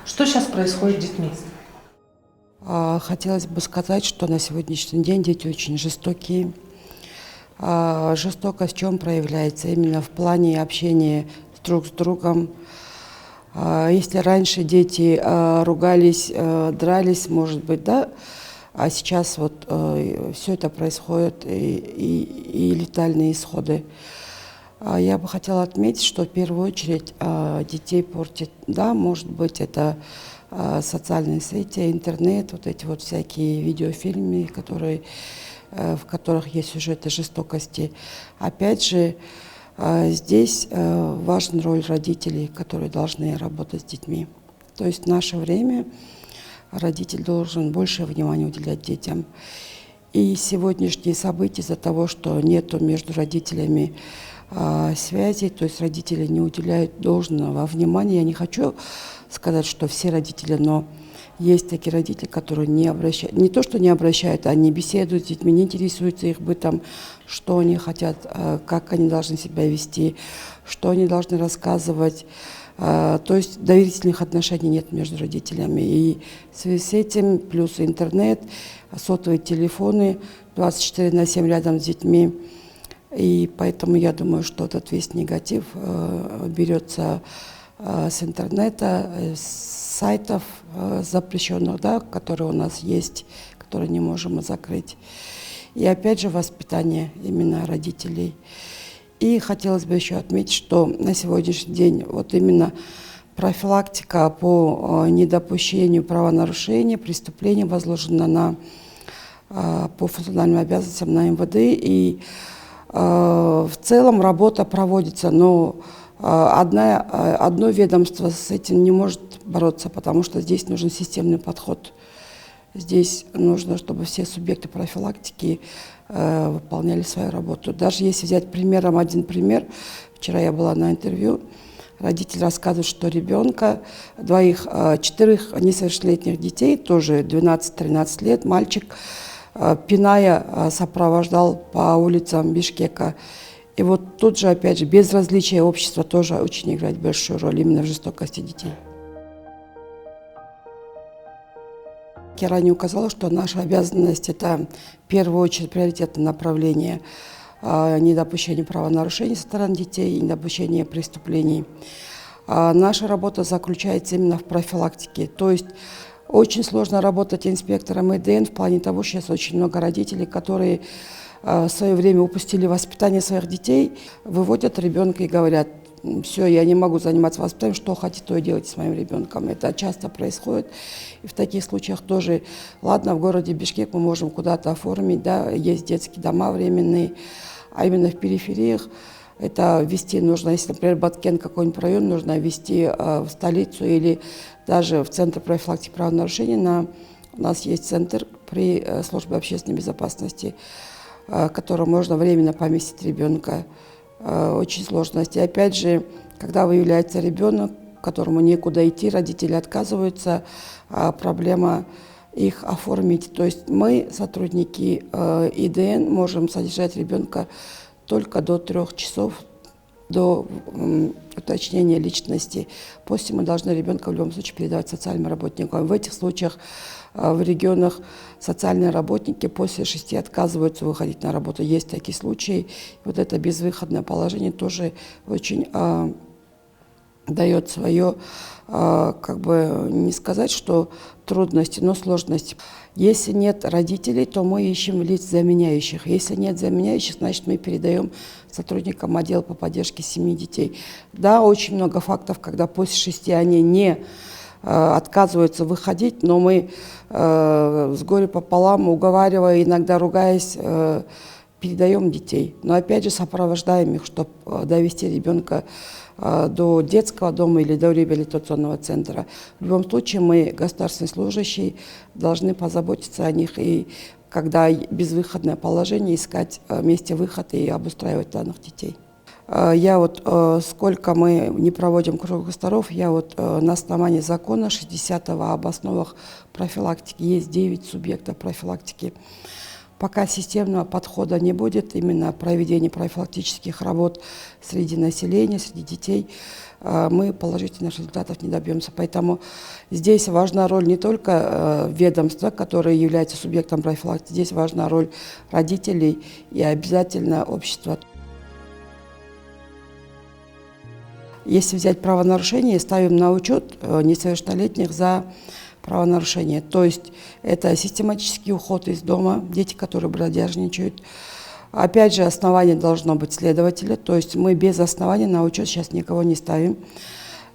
Что сейчас происходит с детьми? Хотелось бы сказать, что на сегодняшний день дети очень жестокие. Жестокость в чем проявляется? Именно в плане общения друг с другом. Если раньше дети ругались, дрались, может быть, да, а сейчас вот все это происходит и летальные исходы. Я бы хотела отметить, что в первую очередь детей портит, да, может быть, это социальные сети, интернет, вот эти вот всякие видеофильмы, в которых есть сюжеты жестокости. Опять же, здесь важна роль родителей, которые должны работать с детьми. То есть в наше время родитель должен больше внимания уделять детям. И сегодняшние события из-за того, что нету между родителями связи, то есть родители не уделяют должного внимания. Я не хочу сказать, что все родители, но есть такие родители, которые не обращают, не то, что не обращают, они беседуют с детьми, не интересуются их бытом, что они хотят, как они должны себя вести, что они должны рассказывать. То есть доверительных отношений нет между родителями. И в связи с этим, плюс интернет, сотовые телефоны 24/7 рядом с детьми. И поэтому я думаю, что этот весь негатив берется с интернета, с сайтов запрещенных, да, которые у нас есть, которые не можем мы закрыть. И опять же воспитание именно родителей. И хотелось бы еще отметить, что на сегодняшний день вот именно профилактика по недопущению правонарушений, преступлений возложена по функциональным обязанностям на МВД. И в целом работа проводится, но одно ведомство с этим не может бороться, потому что здесь нужен системный подход. Здесь нужно, чтобы все субъекты профилактики выполняли свою работу. Даже если взять один пример, вчера я была на интервью, родитель рассказывает, что ребенка, 4 несовершеннолетних детей, тоже 12-13 лет, мальчик, пиная, сопровождал по улицам Бишкека. И вот тут же, опять же, безразличие общества тоже очень играет большую роль именно в жестокости детей. Я ранее указала, что наша обязанность – это в первую очередь приоритетное направление недопущения правонарушений со стороны детей и недопущения преступлений. Наша работа заключается именно в профилактике. То есть очень сложно работать инспектором ИДН в плане того, что сейчас очень много родителей, которые в свое время упустили воспитание своих детей, выводят ребенка и говорят: все, я не могу заниматься воспитанием, что хотите, то и делайте с моим ребенком. Это часто происходит. И в таких случаях тоже, ладно, в городе Бишкек мы можем куда-то оформить, да, есть детские дома временные, а именно в перифериях это ввести нужно, если, например, Баткен, какой-нибудь район, нужно ввести в столицу или даже в Центр профилактики правонарушений. У нас есть центр при службе общественной безопасности, в котором можно временно поместить ребенка. Очень сложности. И опять же, когда выявляется ребенок, которому некуда идти, родители отказываются, проблема их оформить. То есть мы, сотрудники ИДН, можем содержать ребенка только до 3 часов, до уточнения личности. После мы должны ребенка в любом случае передавать социальным работникам. В этих случаях в регионах социальные работники после 6 отказываются выходить на работу. Есть такие случаи. Вот это безвыходное положение тоже очень дает свое, как бы не сказать, что трудности, но сложности. Если нет родителей, то мы ищем лиц заменяющих. Если нет заменяющих, значит мы передаем сотрудникам отдела по поддержке семьи детей. Да, очень много фактов, когда после 6 они не отказываются выходить, но мы с горя пополам, уговаривая, иногда ругаясь, передаем детей. Но опять же сопровождаем их, чтобы довести ребенка до детского дома или до реабилитационного центра. В любом случае мы, государственные служащие, должны позаботиться о них и, когда безвыходное положение, искать месте выхода и обустраивать данных детей. Я вот, сколько мы не проводим круглых столов, я вот на основании закона 60-го об основах профилактики, есть 9 субъектов профилактики. пока системного подхода не будет, именно проведения профилактических работ среди населения, среди детей, мы положительных результатов не добьемся. Поэтому здесь важна роль не только ведомства, которые являются субъектом профилактики, здесь важна роль родителей и обязательно общества. Если взять правонарушение, ставим на учет несовершеннолетних за правонарушение. То есть это систематический уход из дома, дети, которые бродяжничают. Опять же, основание должно быть следователя, то есть мы без основания на учет сейчас никого не ставим.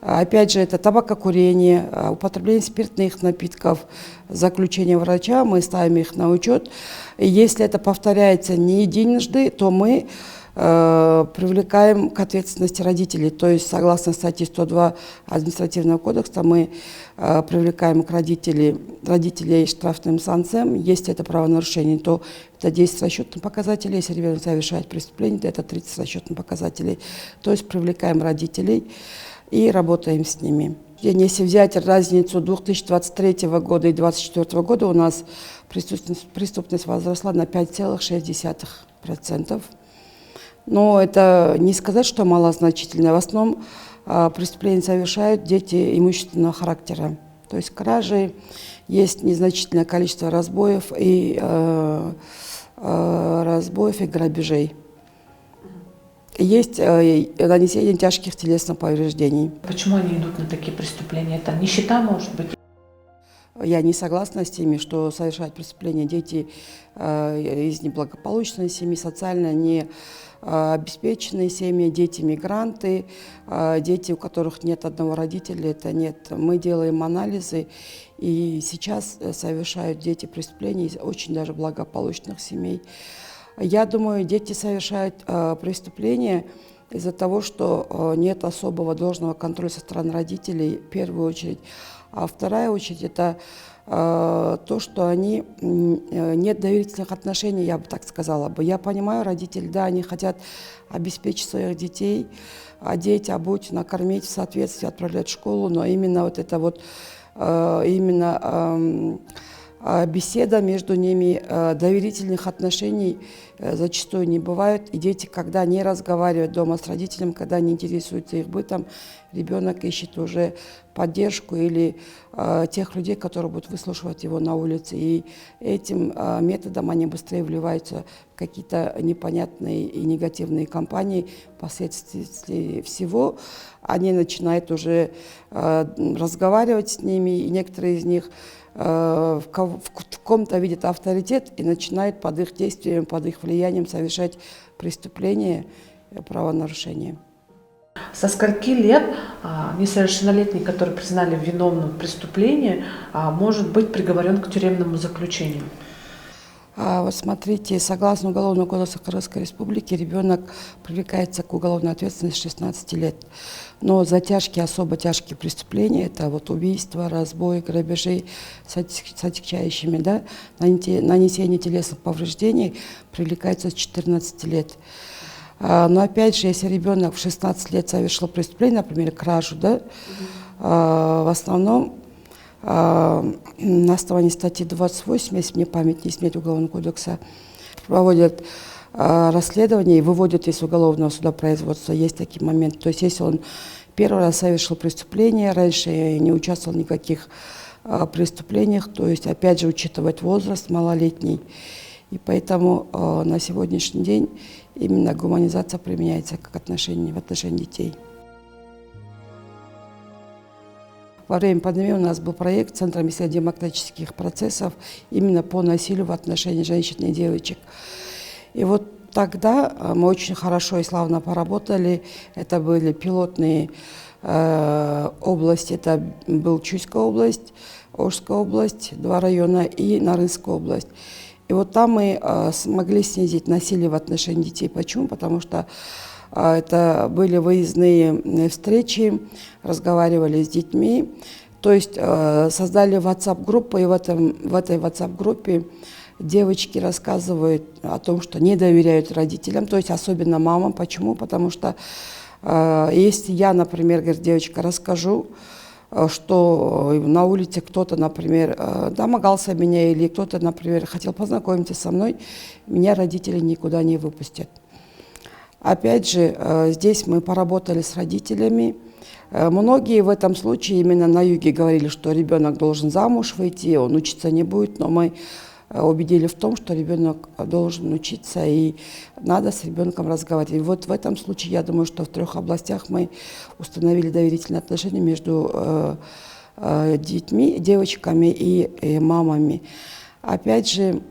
Опять же, это табакокурение, употребление спиртных напитков, заключение врача, мы ставим их на учет. И если это повторяется не единожды, то мы привлекаем к ответственности родителей. То есть, согласно статье 102 Административного кодекса, мы привлекаем к родителей штрафным санкциям. Если это правонарушение, то это 10 расчетных показателей. Если ребенок совершает преступление, то это 30 расчетных показателей. То есть привлекаем родителей и работаем с ними. Если взять разницу 2023 года и 2024 года, у нас преступность возросла на 5,6%. Но это не сказать, что малозначительно. В основном преступления совершают дети имущественного характера. То есть кражи, есть незначительное количество разбоев и грабежей. Есть нанесение тяжких телесных повреждений. Почему они идут на такие преступления? Это нищета, может быть? Я не согласна с теми, что совершают преступления дети из неблагополучной семьи, социально не обеспеченные семьи, дети-мигранты, дети, у которых нет одного родителя, это нет. Мы делаем анализы, и сейчас совершают дети преступления из очень даже благополучных семей. Я думаю, дети совершают преступления из-за того, что нет особого должного контроля со стороны родителей, в первую очередь. А вторая очередь – это то, что нет доверительных отношений, я бы так сказала бы. Я понимаю родителей, да, они хотят обеспечить своих детей, одеть, обуть, накормить, в соответствии отправлять в школу, но именно вот это вот, беседа между ними, доверительных отношений зачастую не бывает. И дети, когда не разговаривают дома с родителем, когда не интересуются их бытом, ребенок ищет уже поддержку или тех людей, которые будут выслушивать его на улице. И этим методом они быстрее вливаются в какие-то непонятные и негативные кампании. Впоследствии всего они начинают уже разговаривать с ними, и некоторые из них в ком-то видят авторитет и начинают под их действием, под их влиянием совершать преступления, правонарушения. Со скольки лет несовершеннолетний, который признали виновным в преступлении, может быть приговорен к тюремному заключению? Вот смотрите, согласно Уголовному кодексу Кыргызской Республики, ребенок привлекается к уголовной ответственности с 16 лет. Но за тяжкие, особо тяжкие преступления, это вот убийства, разбой, грабежи с отягчающими, да, нанесение телесных повреждений, привлекается с 14 лет. Но опять же, если ребенок в 16 лет совершил преступление, например, кражу, да, в основном на основании статьи 28, если мне память не изменяет, Уголовного кодекса, проводят расследование и выводят из уголовного суда производства. Есть такие моменты. То есть если он первый раз совершил преступление, раньше не участвовал в никаких преступлениях, то есть опять же учитывать возраст малолетний. И поэтому на сегодняшний день именно гуманизация применяется как в отношении детей. Во время пандемии у нас был проект Центра исследования демократических процессов именно по насилию в отношении женщин и девочек. И вот тогда мы очень хорошо и славно поработали. Это были пилотные области. Это был Чуйская область, Ошская область, 2 района и Нарынская область. И вот там мы смогли снизить насилие в отношении детей. Почему? Потому что это были выездные встречи, разговаривали с детьми. То есть создали WhatsApp-группу, и в этой WhatsApp-группе девочки рассказывают о том, что не доверяют родителям, то есть особенно мамам. Почему? Потому что если я, например, говорит, девочка, расскажу что на улице кто-то, например, домогался меня или кто-то, например, хотел познакомиться со мной, меня родители никуда не выпустят. Опять же, здесь мы поработали с родителями. Многие в этом случае именно на юге говорили, что ребенок должен замуж выйти, он учиться не будет, но мы убедили в том, что ребенок должен учиться и надо с ребенком разговаривать. И вот в этом случае, я думаю, что в 3 областях мы установили доверительные отношения между детьми, девочками и мамами. Опять же,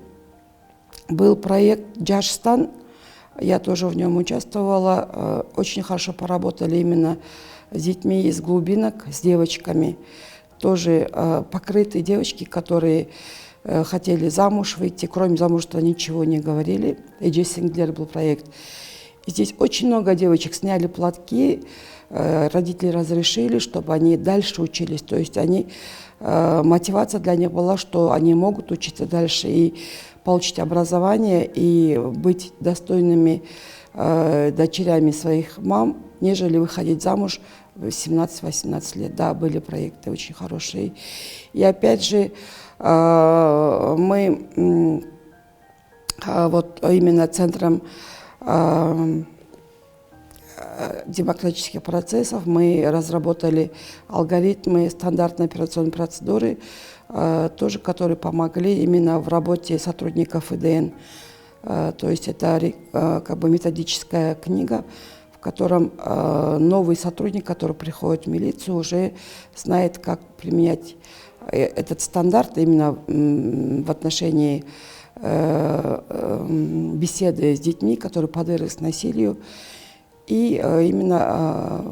был проект «Джаджстан», я тоже в нем участвовала, очень хорошо поработали именно с детьми из глубинок, с девочками. Тоже покрытые девочки, которые хотели замуж выйти, кроме замужества ничего не говорили. Эджи Синглер был проект. И здесь очень много девочек сняли платки, родители разрешили, чтобы они дальше учились. То есть мотивация для них была, что они могут учиться дальше и получить образование и быть достойными дочерями своих мам, нежели выходить замуж в 17-18 лет. Да, были проекты очень хорошие. И опять же, мы вот именно центром демократических процессов мы разработали алгоритмы стандартной операционной процедуры, тоже которые помогли именно в работе сотрудников ИДН. То есть это как бы методическая книга, в котором новый сотрудник, который приходит в милицию, уже знает, как применять этот стандарт именно в отношении беседы с детьми, которые подверглись насилию, и именно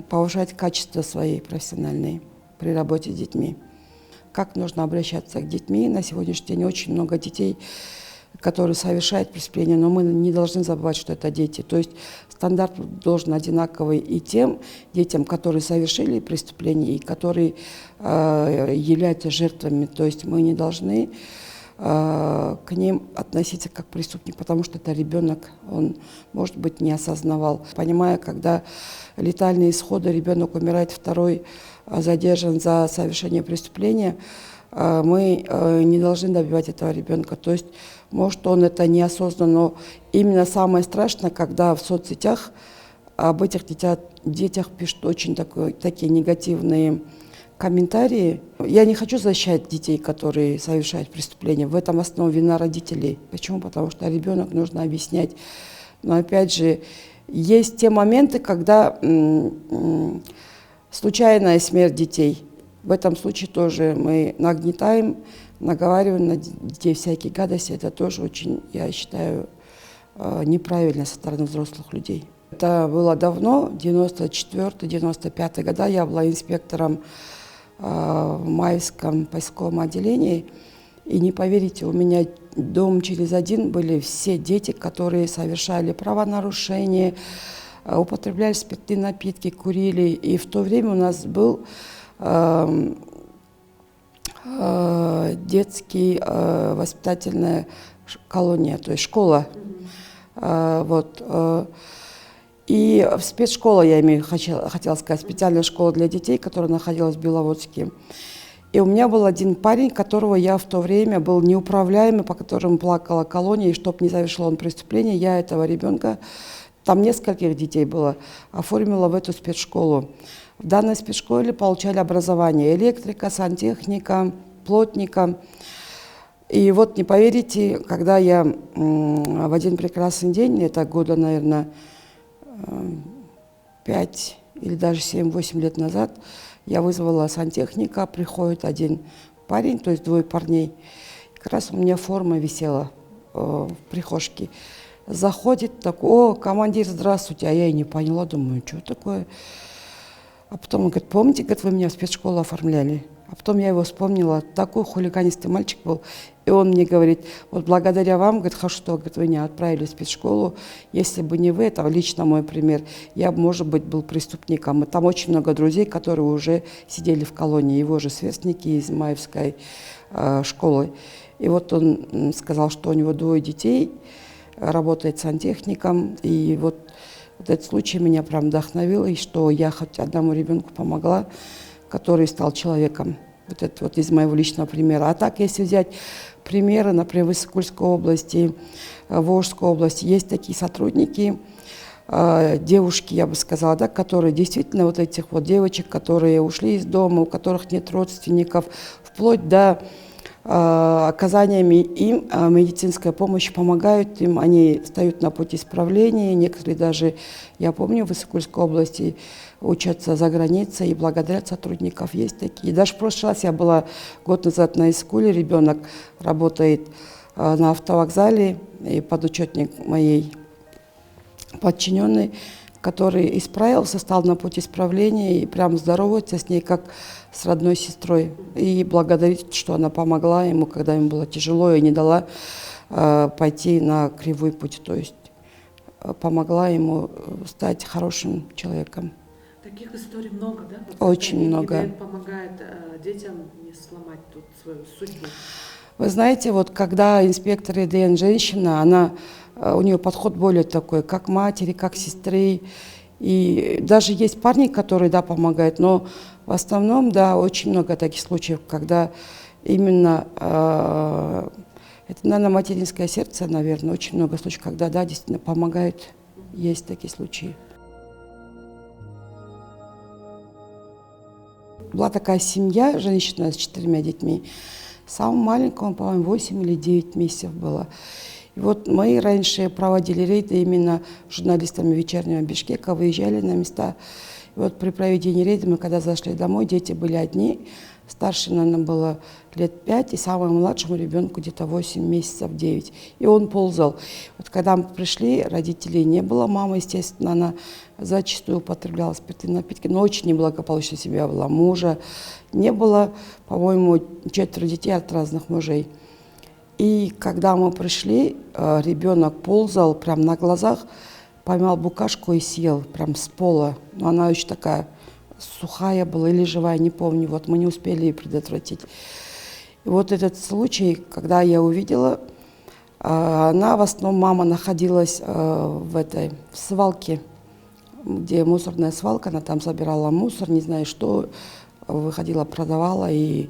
повышать качество своей профессиональной при работе с детьми. Как нужно обращаться к детьми? На сегодняшний день очень много детей, которые совершают преступления, но мы не должны забывать, что это дети. То есть стандарт должен одинаковый и тем детям, которые совершили преступление и которые являются жертвами. То есть мы не должны к ним относиться как преступник, потому что это ребенок, он, может быть, не осознавал. Понимая, когда летальные исходы, ребенок умирает, второй задержан за совершение преступления, мы не должны добивать этого ребенка. То есть, может, он это неосознанно, но именно самое страшное, когда в соцсетях об этих детях пишут очень такие негативные комментарии. Я не хочу защищать детей, которые совершают преступления. В этом основа вина родителей. Почему? Потому что ребенок нужно объяснять. Но опять же, есть те моменты, когда случайная смерть детей. В этом случае тоже мы нагнетаем, наговариваем на детей всякие гадости. Это тоже очень, я считаю, неправильно со стороны взрослых людей. Это было давно, 94-95 года. Я была инспектором в Маевском поисковом отделении. И не поверите, у меня дом через один были все дети, которые совершали правонарушения, употребляли спиртные напитки, курили. И в то время у нас был детский воспитательная колония, то есть школа. И спецшкола, хотела сказать, специальная школа для детей, которая находилась в Беловодске. И у меня был один парень, которого я в то время был неуправляемый, по которому плакала колония, и чтобы не совершил он преступление, я этого ребенка, там нескольких детей было, оформила в эту спецшколу. В данной спецшколе получали образование электрика, сантехника, плотника. И вот не поверите, когда я в один прекрасный день, это года, наверное, 5 или даже 7-8 лет назад, я вызвала сантехника, приходит один парень, то есть 2 парней. Как раз у меня форма висела в прихожке. Заходит такой: о, командир, здравствуйте. А я и не поняла, думаю, что такое. А потом он говорит: помните, говорит, вы меня в спецшколу оформляли? А потом я его вспомнила, такой хулиганистый мальчик был. И он мне говорит: вот благодаря вам, говорит, хорошо, что, говорит, вы меня отправили в спецшколу. Если бы не вы, это лично мой пример, я бы, может быть, был преступником. И там очень много друзей, которые уже сидели в колонии, его же сверстники из Маевской школы. И вот он сказал, что у него 2 детей, работает сантехником. И вот этот случай меня прям вдохновил, и что я хоть одному ребенку помогла, который стал человеком. Вот это вот из моего личного примера. А так, если взять примеры, например, в Иссык-Кульской области, в Волжской области, есть такие сотрудники, девушки, я бы сказала, да, которые действительно вот этих вот девочек, которые ушли из дома, у которых нет родственников, вплоть до оказаниями им медицинской помощи, помогают им, они встают на путь исправления, некоторые даже, я помню, в Иссык-Кульской области учатся за границей и благодарят сотрудников, есть такие. Даже в прошлый раз я была год назад на Иссык-Куле, ребенок работает на автовокзале, и подучетник моей подчиненный, который исправился, стал на путь исправления и прям здоровается с ней как с родной сестрой. И благодарит, что она помогла ему, когда ему было тяжело, и не дала пойти на кривой путь. То есть помогла ему стать хорошим человеком. Таких историй много, да? Вот Очень много. Помогает детям не сломать тут свою судьбу. Вы знаете, вот когда инспектор ЕДН женщина, у нее подход более такой, как матери, как сестры. И даже есть парни, которые, да, помогают, но в основном, да, очень много таких случаев, когда именно, это, наверное, материнское сердце, наверное, очень много случаев, когда, да, действительно помогают, есть такие случаи. Была такая семья, женщина с 4 детьми, самому маленькому, по-моему, 8 или 9 месяцев было. И вот мы раньше проводили рейды именно журналистами вечернего Бишкека, выезжали на места. И вот при проведении рейда мы, когда зашли домой, дети были одни. Старшей, наверное, было лет 5, и самому младшему ребенку где-то 8 месяцев, 9. И он ползал. Вот когда мы пришли, родителей не было. Мама, естественно, она зачастую употребляла спиртные напитки, но очень неблагополучно себя вела. Мужа не было, по-моему, 4 детей от разных мужей. И когда мы пришли, ребенок ползал прям на глазах, поймал букашку и съел прям с пола. Но она еще такая сухая была или живая, не помню. Вот мы не успели ее предотвратить. И вот этот случай, когда я увидела, она в основном, мама находилась в свалке, где мусорная свалка, она там собирала мусор, не знаю что, выходила, продавала и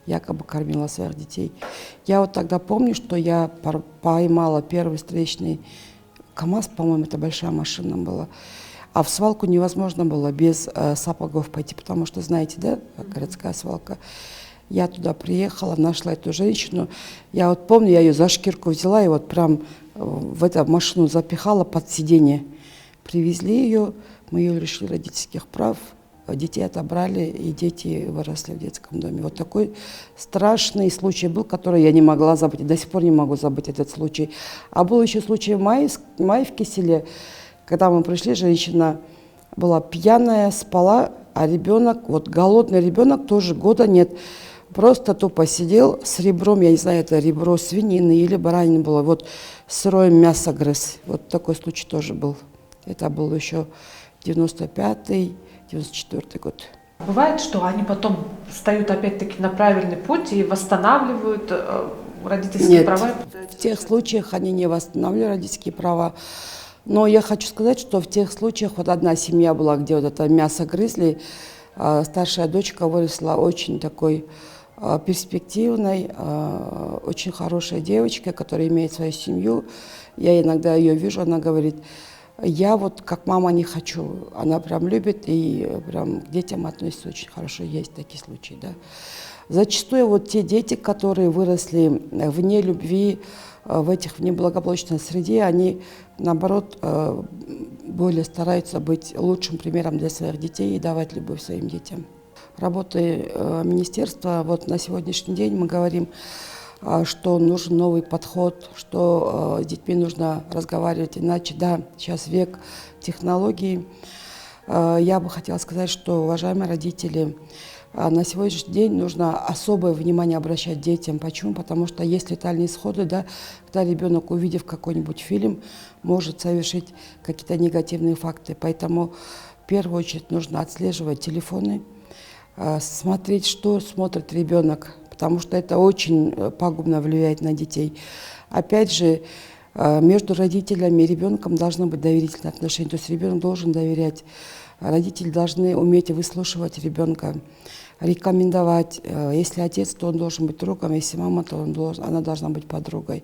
якобы кормила своих детей. Я вот тогда помню, что я поймала первый встречный КАМАЗ, по-моему, это большая машина была. А в свалку невозможно было без сапогов пойти, потому что, знаете, да, городская свалка. Я туда приехала, нашла эту женщину. Я вот помню, я ее за шкирку взяла и вот прям в эту машину запихала под сиденье. Привезли ее, мы ее лишили родительских прав. Детей отобрали, и дети выросли в детском доме. Вот такой страшный случай был, который я не могла забыть. До сих пор не могу забыть этот случай. А был еще случай в Маевке селе, когда мы пришли, женщина была пьяная, спала, а ребенок, вот голодный ребенок, тоже года нет, просто тупо сидел с ребром, я не знаю, это ребро свинины или баранины было, вот сырое мясо грыз. Вот такой случай тоже был. Это был еще 95-й. 94 год. Бывает, что они потом встают опять-таки на правильный путь и восстанавливают родительские права? В тех случаях они не восстанавливали родительские права. Но я хочу сказать, что в тех случаях, вот одна семья была, где вот это мясо грызли, старшая дочка выросла очень такой перспективной, очень хорошей девочкой, которая имеет свою семью. Я иногда ее вижу, она говорит: я вот как мама не хочу. Она прям любит и прям к детям относится очень хорошо. Есть такие случаи, да. Зачастую вот те дети, которые выросли вне любви, в неблагополучной среде, они, наоборот, более стараются быть лучшим примером для своих детей и давать любовь своим детям. Работой министерства, вот на сегодняшний день мы говорим, что нужен новый подход, что с детьми нужно разговаривать иначе. Да, сейчас век технологий. Я бы хотела сказать, что, уважаемые родители, на сегодняшний день нужно особое внимание обращать детям. Почему? Потому что есть летальные исходы, да, когда ребенок, увидев какой-нибудь фильм, может совершить какие-то негативные факты. Поэтому в первую очередь нужно отслеживать телефоны, смотреть, что смотрит ребенок, потому что это очень пагубно влияет на детей. Опять же, между родителями и ребенком должно быть доверительное отношение. То есть ребенок должен доверять родители должны уметь выслушивать ребенка, рекомендовать. Если отец, то он должен быть другом, если мама, то она должна быть подругой.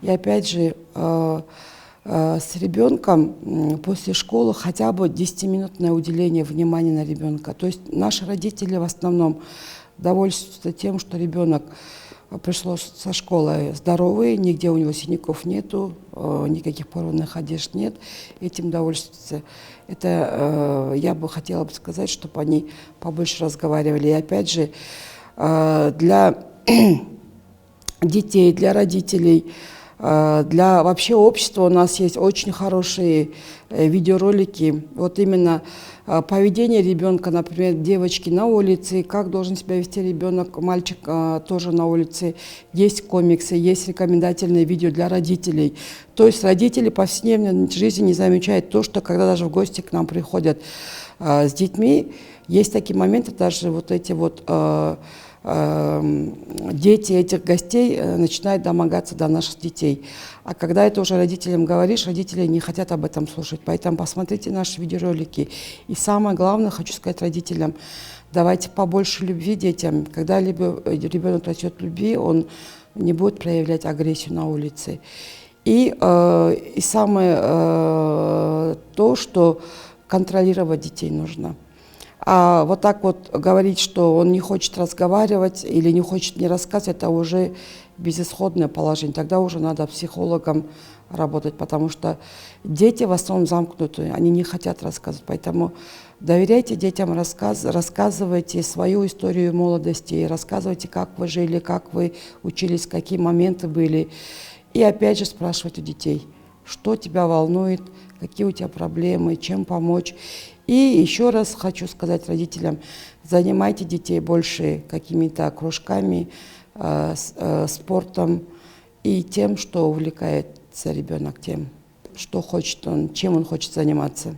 И опять же, с ребенком после школы хотя бы 10-минутное уделение внимания на ребенка. То есть наши родители в основном довольствуются тем, что ребенок пришел со школы здоровый, нигде у него синяков нету, никаких порванных одежд нет, этим довольствуются. Это я бы хотела бы сказать, чтобы они побольше разговаривали. И опять же, для детей, для родителей, для вообще общества у нас есть очень хорошие видеоролики. Вот именно поведение ребенка, например, девочки на улице, как должен себя вести ребенок, мальчик тоже на улице. Есть комиксы, есть рекомендательные видео для родителей. То есть родители в повседневной жизни не замечают то, что когда даже в гости к нам приходят с детьми, есть такие моменты, даже вот эти вот дети этих гостей начинают домогаться до наших детей. А когда это уже родителям говоришь, родители не хотят об этом слушать. Поэтому посмотрите наши видеоролики. И самое главное, хочу сказать родителям, давайте побольше любви детям. Когда ребенок растет в любви, он не будет проявлять агрессию на улице. И самое то, что контролировать детей нужно. А вот так вот говорить, что он не хочет разговаривать или не хочет мне рассказывать, это уже безысходное положение. Тогда уже надо психологом работать, потому что дети в основном замкнутые, они не хотят рассказывать. Поэтому доверяйте детям, рассказывайте свою историю молодости, рассказывайте, как вы жили, как вы учились, какие моменты были. И опять же спрашивайте у детей, что тебя волнует, какие у тебя проблемы, чем помочь. И еще раз хочу сказать родителям, занимайте детей больше какими-то кружками, спортом и тем, что увлекается ребенок, тем, что хочет он, чем он хочет заниматься.